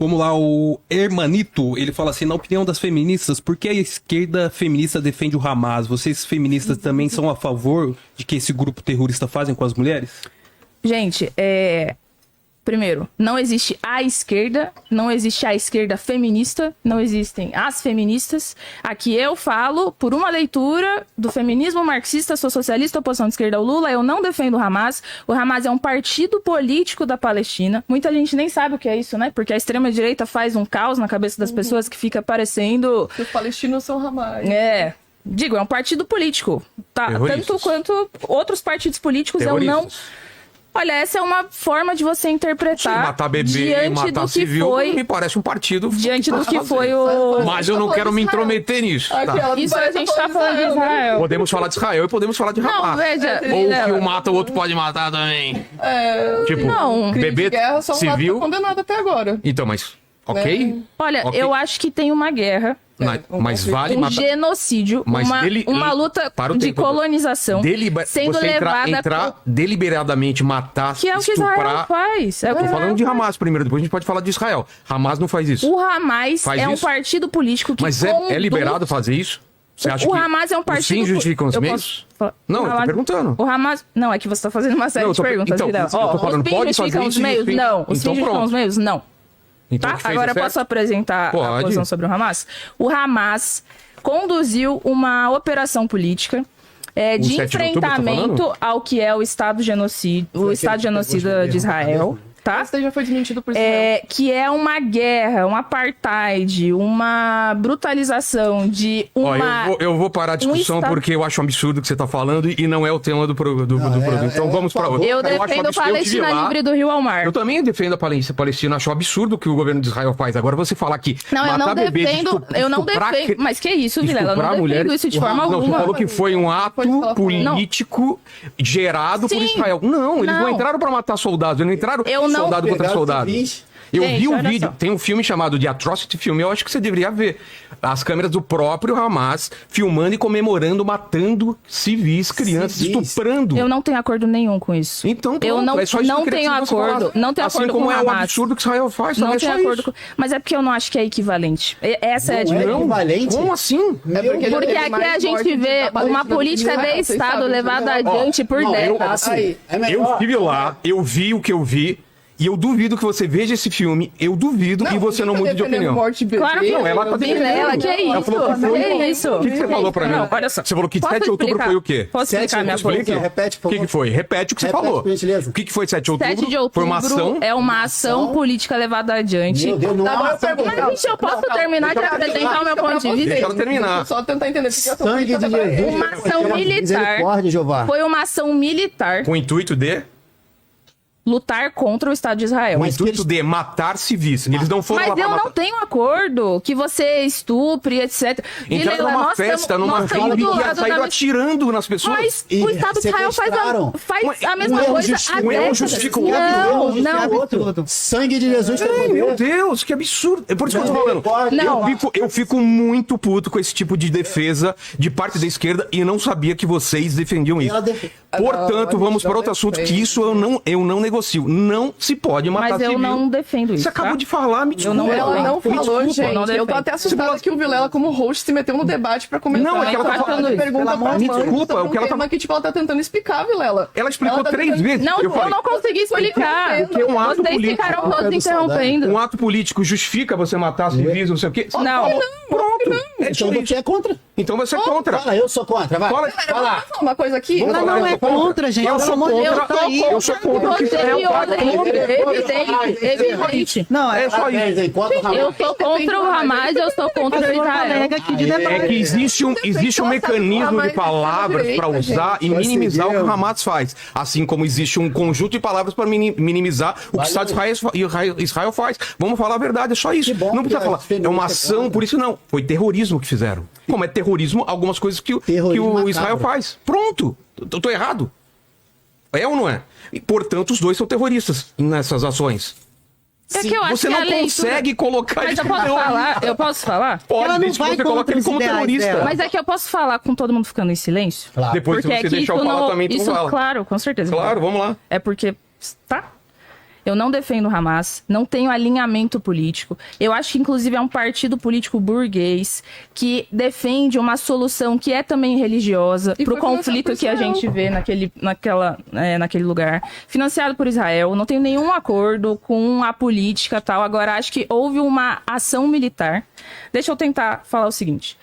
Vamos lá, o Hermanito, ele fala assim, na opinião das feministas, por que a esquerda feminista defende o Hamas? Vocês feministas também são a favor de que esse grupo terrorista fazem com as mulheres? Gente, primeiro, não existe a esquerda, não existe a esquerda feminista, não existem as feministas. Aqui eu falo por uma leitura do feminismo marxista, sou socialista, oposição de esquerda ao Lula, eu não defendo o Hamas. O Hamas é um partido político da Palestina. Muita gente nem sabe o que é isso, né? Porque a extrema-direita faz um caos na cabeça das pessoas que fica parecendo... Que os palestinos são Hamas. Digo, é um partido político, tá? Terroristas. Tanto quanto outros partidos políticos, eu não... Olha, essa é uma forma de você interpretar. Matar bebê, diante matar do que civil, foi, me parece um partido. diante do que foi o... Mas eu não quero me intrometer nisso. Tá. Isso a gente tá falando de Israel. Podemos falar de Israel e podemos falar de Não, Hamas. veja... Ou que um mata, o outro pode matar também. Tipo, Não. bebê de guerra, só um lado civil. tá condenado até agora. Então, mas, ok? Olha, Ok. eu acho que tem uma guerra, Mas vale um matar. genocídio, Mas uma luta para o de tempo. colonização sendo você levada... entrar deliberadamente, matar, Que é o que Israel estuprar. faz. É o que Tô Israel falando de faz. Hamas primeiro, depois a gente pode falar de Israel. Hamas não faz isso. O Hamas Faz é um isso? partido político que Mas é liberado fazer isso? Você acha o que Hamas é um partido... os fins justificam os Eu meios? posso falar- Não, eu tô falar- perguntando. O Hamas... Não, é que você tá fazendo uma série Não, eu de tô- perguntas, então, Vidal. eu tô falando, os fins pode justificam fazer os isso e os meios? fins- Não. Os Então fins justificam pronto. os meios? Não. Então, Tá? o que fez Agora é eu posso certo? apresentar a Pode. posição sobre o Hamas? O Hamas conduziu uma operação política de 7 de outubro, tá enfrentamento falando? ao que é o Estado genocida, o Estado genocida de Israel, tá? Esse daí já foi desmentido por Israel. Que é uma guerra, um apartheid, uma brutalização de Ó, uma... eu vou parar a discussão Estado- porque eu acho um absurdo o que você tá falando e não é o tema do produto. Então vamos para outro. Eu acho defendo absurdo, eu tive Palestina lá. livre do Rio ao mar. Eu também defendo a Palestina, acho um absurdo o que o governo de Israel faz. Agora você falar que Não, eu não matar bebê, defendo, eu não estuprar defendo, mas que isso, Vilela, eu não estuprar defendo mulheres- isso de forma Não, você alguma. falou que foi um ato Pode falar. político gerado por Sim. Israel. Não, eles não Não. entraram para matar soldados, eles não entraram Eu não- soldado contra Pegaram soldado. civis. Eu Gente, vi o olha vídeo, só. tem um filme chamado de Atrocity Film, eu acho que você deveria ver. As câmeras do próprio Hamas filmando e comemorando, matando civis, crianças, Civis. estuprando. Eu não tenho acordo nenhum com isso. Então, eu pronto, não, é só isso que eu não queria tenho que você acordo, falasse. não tenho Assim acordo como com o é o Hamas. absurdo que Israel faz, Não também é tenho só acordo isso. com... Mas é porque eu não acho que é equivalente. Essa é a Não é diferença. equivalente. Como assim? É porque ele Porque teve aqui mais a gente morte vê da Palestina uma do que política Israel, de vocês Estado sabem, levada né? adiante por Não, décadas. Aí. É Eu melhor. estive lá, eu vi o que eu vi, e eu duvido que você veja esse filme, eu duvido, e você não mude de opinião. Morte de bebê, Claro que Não, ela tá Vilela, que é Ela isso? falou que foi- Que é isso? O que você falou pra mim? Não, olha só. Você falou que Posso 7 de outubro explicar? foi o quê? Posso explicar minha Explique. posição? Repete, por O favor. que foi? Repete o que você Repete, falou. por gentileza. O que foi 7 de outubro? 7 de outubro Foi uma ação. é uma ação política levada adiante. Meu Deus, não Tá, há mas eu ação pergunto- política. Mas, gente, eu posso terminar de apresentar o meu ponto de vista? Deixa ela terminar. Só tentar entender o que é Sangue de Jesus. Uma ação militar. Misericórdia, Jeová. Foi uma ação militar Com o intuito de? lutar contra o Estado de Israel. Com o Mas que intuito de matar civis. Eles não foram lá Mas pra eu matar. não tenho acordo que você estupre, etc. Entrar Vilela, numa nós festa, tamo- numa nós estamos rave do e lado saíram da- atirando nas pessoas. Mas E o Estado de Israel sequestraram. faz a mesma um erro coisa justi- há um erro décadas. justifica o Não, Deus, não. outro. Sangue de Jesus. Ai, meu Deus, que absurdo. É por isso que eu tô falando. Não. Eu fico muito puto com esse tipo de defesa de parte da esquerda e não sabia que vocês defendiam isso. Ela def- Portanto, Não, a vamos gente para outro não assunto, que defende. isso eu não negocio. Não se pode matar Mas eu civil. não defendo isso. Você acabou tá? de falar, me desculpa. não- Ela não Me falou, desculpa. gente. não Eu tô defendo. até assustada que o Vilela, como host, se meteu no debate pra começar. Não, é que ela tá falando isso. Pergunta Pelo amor pra de mãe Deus. Desculpa, sobre o que ela um tá- tema que, tipo, ela tá tentando explicar, Vilela. Ela explicou tá 3 tentando- vezes. Não, eu falei, não consegui explicar. porque um ato Vocês político- ficaram todos Pega o interrompendo. um ato político justifica você matar civis, não sei o quê? Não. Pronto. É Então isso. você é contra. Então você é contra. Fala, eu sou contra. Vai. Fala- Pera, vamos falar uma coisa aqui? Vamos Ela falar, não eu é sou contra. contra, gente. Eu Pelo sou amor de contra. Deus, tá aí. Eu sou contra o que Você Israel e faz. evidente. Não, É só isso. Enquanto o Eu sou contra o Hamas, eu sou contra o Israel. aqui de É que existe um mecanismo de palavras para usar e minimizar o que o Hamas faz. Assim como existe um conjunto de palavras para minimizar o que o Estado de Israel faz. Vamos falar a verdade, é só isso. Que bom Não precisa que falar. as feministas É uma ação, falam. por isso não. Foi terrorismo que fizeram. Como é terrorismo, algumas coisas que Terrorismo o Israel macabro. faz. Pronto. Eu tô errado. É ou não é? E, portanto, os dois são terroristas nessas ações. É que eu acho Você que não a leitura- consegue colocar Mas isso eu posso como falar? Eu posso falar? Pode, Ela não desde que vai você coloca contra ele os como ideais terrorista. dela. Mas é que eu posso falar com todo mundo ficando em silêncio? Claro. Depois, Porque se você aqui deixar eu isso falar não- também, tu isso, fala. claro, com certeza. Claro, vamos lá. É porque... Tá? Eu não defendo o Hamas, não tenho alinhamento político. Eu acho que, inclusive, é um partido político burguês que defende uma solução que é também religiosa E pro foi financiado conflito por que a Israel. gente vê naquele lugar. Financiado por Israel, não tenho nenhum acordo com a política e tal. Agora, acho que houve uma ação militar. Deixa eu tentar falar o seguinte.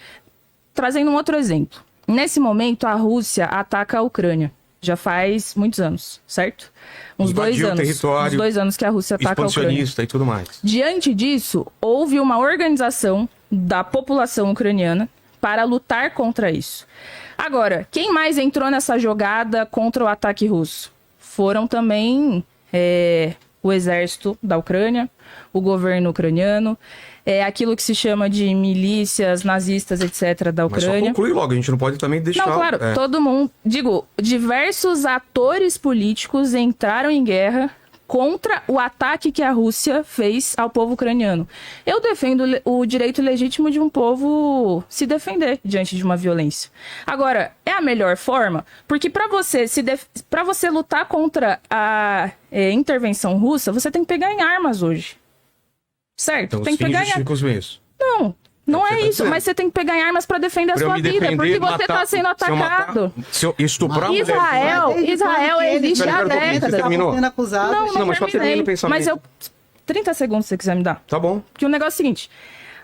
Trazendo um outro exemplo. Nesse momento, a Rússia ataca a Ucrânia. Já faz muitos anos, certo? Uns Invadiu o 2 anos. território, Uns 2 anos que a Rússia ataca a Ucrânia. Expansionista e tudo mais. Diante disso, houve uma organização da população ucraniana para lutar contra isso. Agora, quem mais entrou nessa jogada contra o ataque russo? Foram também o exército da Ucrânia, o governo ucraniano, aquilo que se chama de milícias nazistas, etc., da Mas só Ucrânia. conclui logo, a gente não pode também deixar... Não, claro, todo mundo... diversos atores políticos entraram em guerra contra o ataque que a Rússia fez ao povo ucraniano. Eu defendo o direito legítimo de um povo se defender diante de uma violência. Agora, é a melhor forma? Porque para você lutar contra a intervenção russa, você tem que pegar em armas hoje. Certo? Então, tem os que fins pegar em justificam os meios. Não você é tá isso, dizendo. mas você tem que pegar em armas para defender a Pra eu sua me vida, defender, porque você matar- está sendo se eu matar- atacado. Se eu estuprar mulher... Israel existe há Pera, pera, décadas. terminou? Sendo acusado. Não, mas só termina terminei. o pensamento. Mas 30 segundos se você quiser me dar. Tá bom. Porque o negócio é o seguinte: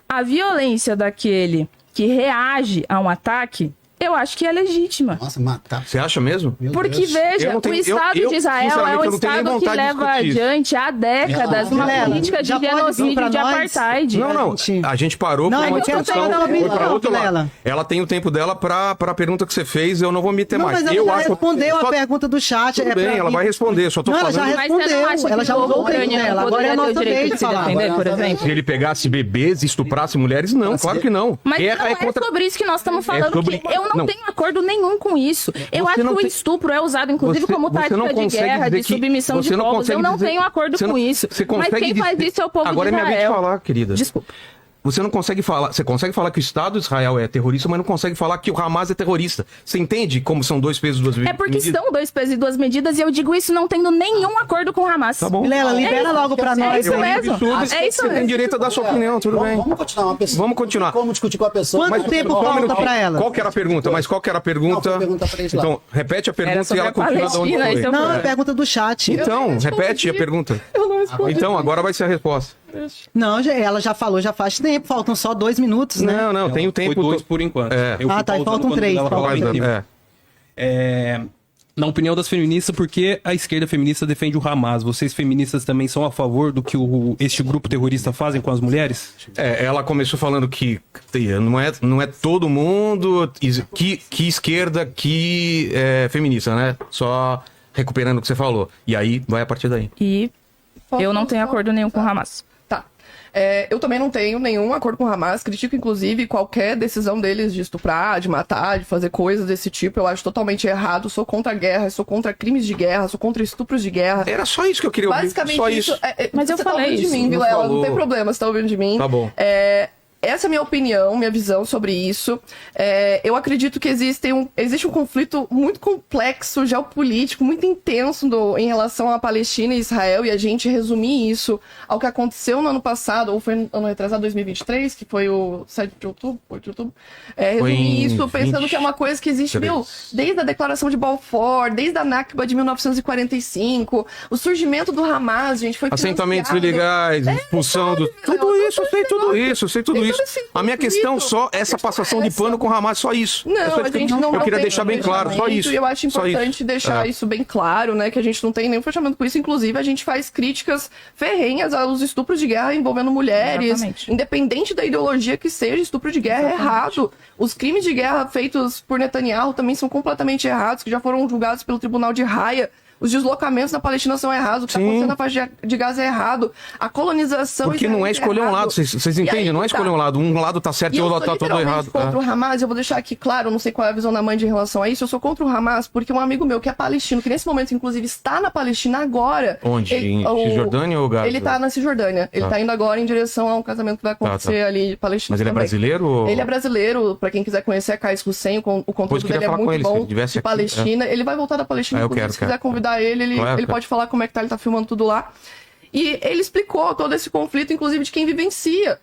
a violência daquele que reage a um ataque, eu acho que é legítima. Nossa, matar. Você acha mesmo? Meu Porque, Deus. veja, Eu não tenho- o Estado eu, de Israel é sinceramente, um eu não tenho nem Estado que vontade de leva discutir isso. adiante há décadas uma Vilela, política de já pode vir genocídio pra de nós? apartheid. Não, gente- a gente parou Não, por uma eu quero discussão, saber da foi opinião, pra outro lado. Vilela. Ela tem o tempo dela pra pergunta que você fez, eu não vou me meter Não, mais. mas ela já respondeu a pergunta do chat. Tudo bem, ela vai responder, só tô Não, ela falando... já Mas você não respondeu. acha que Ela já o povo usou o tempo ucraniano dela. Agora é a poderia ter o nossa direito vez de de se falar. defender, Agora por é a nossa exemplo? Se ele pegasse bebês e estuprasse mulheres, não, claro que não. Mas Guerra não é contra... sobre isso que nós estamos falando, sobre- que eu não, não. tenho acordo nenhum com isso. Eu Você acho que não o tem- estupro é usado, inclusive, Você- como você não tática de consegue guerra, dizer de que- submissão de você não povos. consegue Eu não dizer- tenho acordo você com não- isso. você Mas consegue quem faz dizer- isso é o povo Agora de é minha vez de Israel. falar, querida. Desculpa. Você não consegue falar, você consegue falar que o Estado de Israel é terrorista, mas não consegue falar que o Hamas é terrorista. Você entende como são dois pesos, duas medidas? É porque são 2 pesos e 2 medidas, e eu digo isso não tendo nenhum acordo com o Hamas. Tá bom. Vilela, libera logo pra É nós. isso aí. mesmo. É isso Você tem mesmo. direito a dar sua opinião, tudo bem. Vamos continuar uma pessoa. Vamos continuar. Como discutir com a pessoa? Mas Quanto tempo só um falta minutinho. pra ela? Qual que era a pergunta? Mas qual que era a pergunta? Não, foi a pergunta pra eles lá. Então, repete a Era pergunta e sobre ela a continua de onde Palestina, foi. esse é o Não, é a problema. pergunta do chat. Então, repete a pergunta. Eu não respondi. Então, agora vai ser a resposta. Não, ela já falou, já faz tempo. Faltam só 2 minutos, né? Não, tem o tempo... Foi 2 por enquanto. É. Eu fui Ah, tá, e pausando faltam quando 3, ela falava faltam em cima. É. Na opinião das feministas, por que a esquerda feminista defende o Hamas? Vocês feministas também são a favor do que este grupo terrorista fazem com as mulheres? Ela começou falando que não é todo mundo que esquerda que é feminista, né? Só recuperando o que você falou. E aí, vai a partir daí. E eu não tenho acordo nenhum com o Hamas. Tá. Eu também não tenho nenhum acordo com o Hamas. Critico, inclusive, qualquer decisão deles de estuprar, de matar, de fazer coisas desse tipo. Eu acho totalmente errado. Sou contra a guerra, sou contra crimes de guerra, sou contra estupros de guerra. Era só isso que eu queria ouvir. Basicamente, Só isso. isso. Mas eu você falei tá ouvindo isso. de mim, Não Vilela. Não falou. tem problema, você tá ouvindo de mim. Tá bom. Essa é a minha opinião, minha visão sobre isso. Eu acredito que existe um conflito muito complexo, geopolítico, muito intenso em relação à Palestina e Israel, e a gente resumir isso ao que aconteceu no ano passado, ou foi no ano retrasado, 2023, que foi o 7 de outubro, 8 de outubro. Foi em Resumir isso pensando 20. que é uma coisa que existe, desde a Declaração de Balfour, desde a Nakba de 1945, o surgimento do Hamas, gente, foi Assentamentos financiado- ilegais, expulsão do... Tudo isso, eu sei tudo isso, eu sei tudo isso. A minha questão só é essa passação de pano com o Hamas, só isso. Não, É só a isso que gente não eu queria tem deixar bem claro, só fechamento, isso. E eu acho Só importante deixar isso bem claro, né? Que a gente não tem nenhum fechamento com isso. Inclusive, a gente faz críticas ferrenhas aos estupros de guerra envolvendo mulheres. Exatamente. Independente da ideologia que seja, estupro de guerra é errado. Os crimes de guerra feitos por Netanyahu também são completamente errados, que já foram julgados pelo Tribunal de Haia. Os deslocamentos na Palestina são errados, o que está Sim. acontecendo na faixa de Gaza é errado. A colonização Porque não é israelense escolher um errado. lado, vocês E aí entendem? Não é que tá. escolher um lado. Um lado tá certo e o eu outro sou tá todo literalmente errado. contra o Hamas, eu vou deixar aqui claro, eu não sei qual é a visão da mãe em relação a isso, eu sou contra o Hamas porque um amigo meu que é palestino, que nesse momento inclusive está na Palestina agora. Onde? Em Cisjordânia ou Gaza? Ele tá na Cisjordânia, ele tá indo agora em direção a um casamento que vai acontecer ali de Palestina. Mas ele é também. brasileiro? Ou... Ele é brasileiro, pra quem quiser conhecer a Kais Hussein, o conteúdo queria dele é falar com muito ele, se bom, ele tivesse de aqui, Palestina. Ele vai voltar da Palestina, eu inclusive, quero, se quiser quero. convidar ele Claro, ele cara. pode falar como é que tá, ele tá filmando tudo lá. E ele explicou todo esse conflito, inclusive de quem vivencia.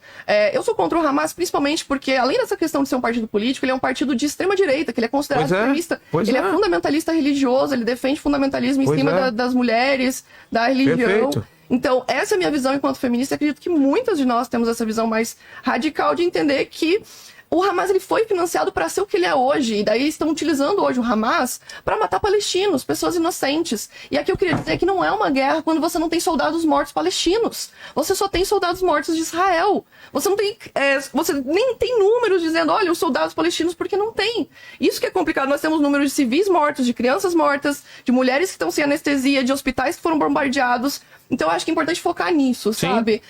Eu sou contra o Hamas principalmente porque, além dessa questão de ser um partido político, ele é um partido de extrema-direita, que ele é considerado extremista. Ele é fundamentalista religioso, ele defende fundamentalismo em cima das mulheres, da religião. Perfeito. Então, essa é a minha visão enquanto feminista. Acredito que muitas de nós temos essa visão mais radical de entender que o Hamas ele foi financiado para ser o que ele é hoje. E daí estão utilizando hoje o Hamas para matar palestinos, pessoas inocentes. E aqui eu queria dizer que não é uma guerra quando você não tem soldados mortos palestinos. Você só tem soldados mortos de Israel. Você não tem, você nem tem números dizendo, olha, os soldados palestinos, porque não tem. Isso que é complicado. Nós temos números de civis mortos, de crianças mortas, de mulheres que estão sem anestesia, de hospitais que foram bombardeados. Então, eu acho que é importante focar nisso, sabe?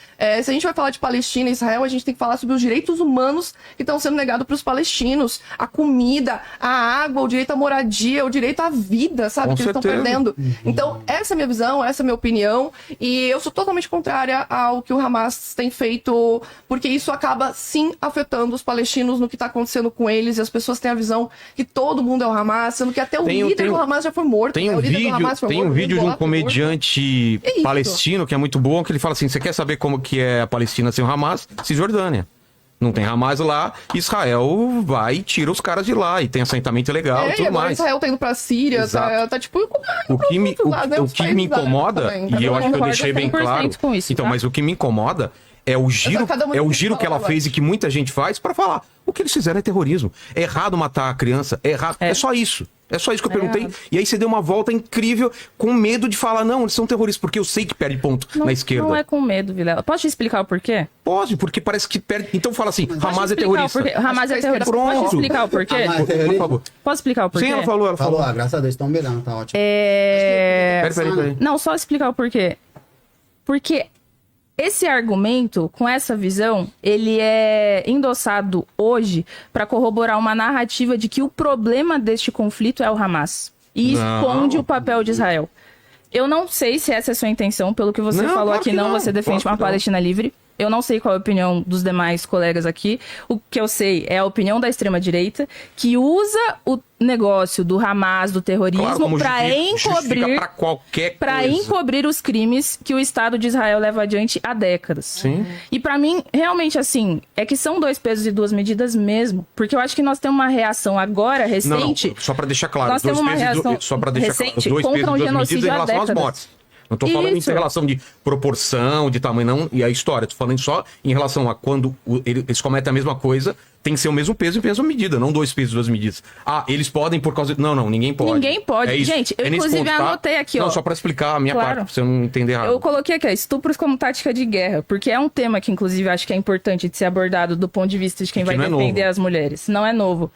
Se a gente vai falar de Palestina e Israel, a gente tem que falar sobre os direitos humanos que estão sendo negados para os palestinos. A comida, a água, o direito à moradia, o direito à vida, sabe? Com que eles estão certeza. perdendo. Então, essa é a minha visão, essa é a minha opinião. E eu sou totalmente contrária ao que o Hamas tem feito, porque isso acaba, sim, afetando os palestinos no que está acontecendo com eles. E as pessoas têm a visão que todo mundo é o Hamas, sendo que até o líder do Hamas já foi morto. Tem um vídeo de um comediante palestino que é muito bom, que ele fala assim, você quer saber como que é a Palestina sem o Hamas? Cisjordânia. Não tem Hamas lá, Israel vai e tira os caras de lá, e tem assentamento legal e e tudo agora mais. Israel tá indo pra Síria, tá tipo... O que me incomoda, e eu acho que eu deixei bem claro, com isso, então, tá? mas o que me incomoda é o giro que ela fez e que muita gente faz pra falar. O que eles fizeram é terrorismo. É errado matar a criança, é errado. É só isso. É só isso que eu perguntei. E aí você deu uma volta incrível com medo de falar, não, eles são terroristas, porque eu sei que perde ponto na esquerda. Não é com medo, Vilela. Posso te explicar o porquê? Pode, porque parece que perde. Então fala assim, Hamas é terrorista. Hamas é terrorista. Pronto. Posso explicar o porquê? Por favor. Posso explicar o porquê? Sim, ela falou. Falou, graças a Deus, estão melhorando, tá ótimo. Peraí. Não, só explicar o porquê. Porque esse argumento, com essa visão, ele é endossado hoje para corroborar uma narrativa de que o problema deste conflito é o Hamas. E esconde o papel de Israel. Eu não sei se essa é a sua intenção, pelo que você falou aqui, não, você defende uma Palestina livre. Eu não sei qual é a opinião dos demais colegas aqui. O que eu sei é a opinião da extrema-direita, que usa o negócio do Hamas, do terrorismo, para encobrir os crimes que o Estado de Israel leva adiante há décadas. Sim. E para mim, realmente, assim, é que são dois pesos e duas medidas mesmo. Porque eu acho que nós temos uma reação agora, recente... Não, só para deixar claro, nós temos uma reação recente contra um genocídio há décadas. Mortes. Não tô falando em relação de proporção, de tamanho, não, e a história. Tô falando só em relação a quando eles cometem a mesma coisa, tem que ser o mesmo peso e mesma medida, não dois pesos e duas medidas. Ah, eles podem por causa... Não, ninguém pode. Ninguém pode. É isso. Gente, eu inclusive anotei aqui, ó. Não, só pra explicar a minha parte, pra você não entender errado. Eu coloquei aqui, ó, estupros como tática de guerra, porque é um tema que, inclusive, acho que é importante de ser abordado do ponto de vista de quem vai defender as mulheres. Não é novo.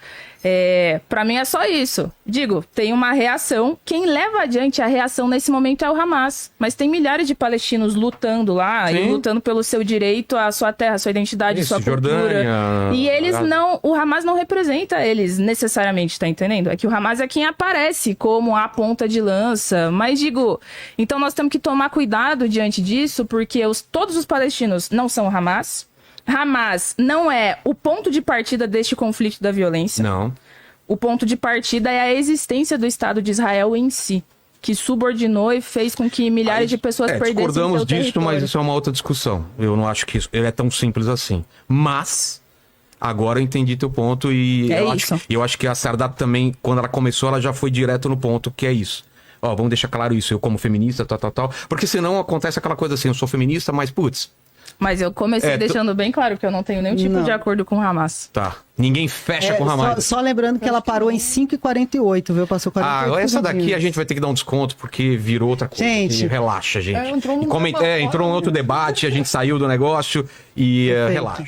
Pra mim é só isso. Digo, tem uma reação. Quem leva adiante a reação nesse momento é o Hamas. Mas tem milhares de palestinos lutando lá e lutando pelo seu direito à sua terra, à sua identidade, à sua cultura. E eles não... O Hamas não representa eles necessariamente, tá entendendo? É que o Hamas é quem aparece como a ponta de lança. Mas digo... Então nós temos que tomar cuidado diante disso, porque todos os palestinos não são o Hamas. Hamas não é o ponto de partida deste conflito da violência. Não. O ponto de partida é a existência do Estado de Israel em si, que subordinou e fez com que milhares de pessoas perdessem seu território. Discordamos disso, mas isso é uma outra discussão. Eu não acho que ele é tão simples assim. Mas agora eu entendi teu ponto e eu acho que a Sadat também, quando ela começou, ela já foi direto no ponto, que é isso. Ó, vamos deixar claro isso, eu como feminista, tal. Porque senão acontece aquela coisa assim, eu sou feminista, mas putz... Mas eu comecei deixando bem claro que eu não tenho nenhum tipo de acordo com o Hamas. Tá. Ninguém fecha com o Hamas. Só lembrando que ela parou em 5h48, viu? Passou 48 essa daqui a gente vai ter que dar um desconto, porque virou outra coisa. Gente... Relaxa, gente. Entrou um outro debate, a gente saiu do negócio e relaxa.